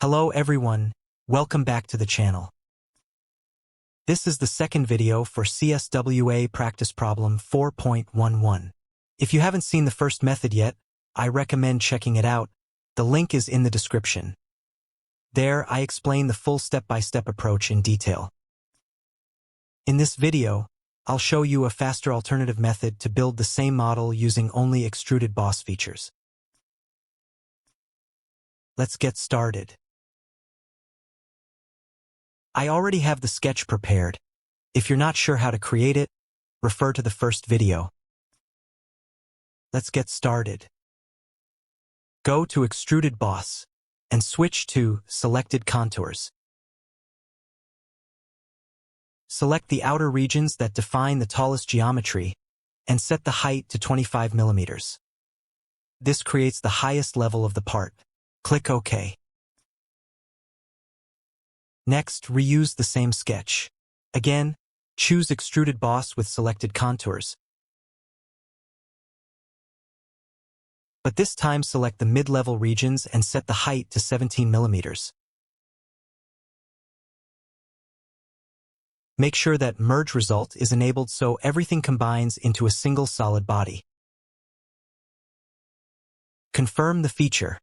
Hello everyone, welcome back to the channel. This is the second video for CSWA Practice Problem 4.11. If you haven't seen the first method yet, I recommend checking it out. The link is in the description. There, I explain the full step-by-step approach in detail. In this video, I'll show you a faster alternative method to build the same model using only Extruded Boss features. Let's get started. I already have the sketch prepared. If you're not sure how to create it, refer to the first video. Let's get started. Go to Extruded Boss and switch to Selected Contours. Select the outer regions that define the tallest geometry and set the height to 25 millimeters. This creates the highest level of the part. Click OK. Next, reuse the same sketch. Again, choose Extruded Boss with selected contours. But this time select the mid-level regions and set the height to 17 millimeters. Make sure that Merge Result is enabled so everything combines into a single solid body. Confirm the feature.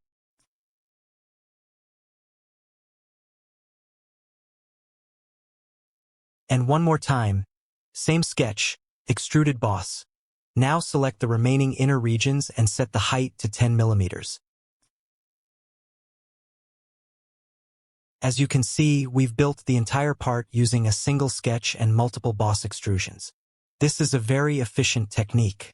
And one more time, same sketch, Extruded Boss. Now select the remaining inner regions and set the height to 10 millimeters. As you can see, we've built the entire part using a single sketch and multiple boss extrusions. This is a very efficient technique.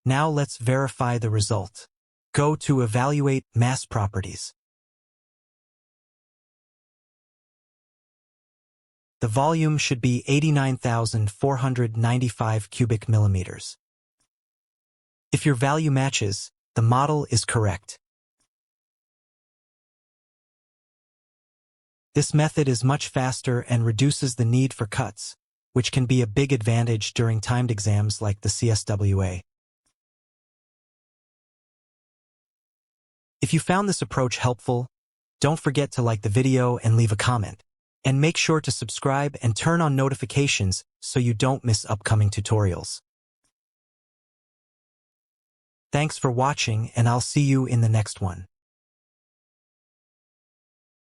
Now let's verify the result. Go to Evaluate Mass Properties. The volume should be 89,495 cubic millimeters. If your value matches, the model is correct. This method is much faster and reduces the need for cuts, which can be a big advantage during timed exams like the CSWA. If you found this approach helpful, don't forget to like the video and leave a comment. And make sure to subscribe and turn on notifications so you don't miss upcoming tutorials. Thanks for watching, and I'll see you in the next one.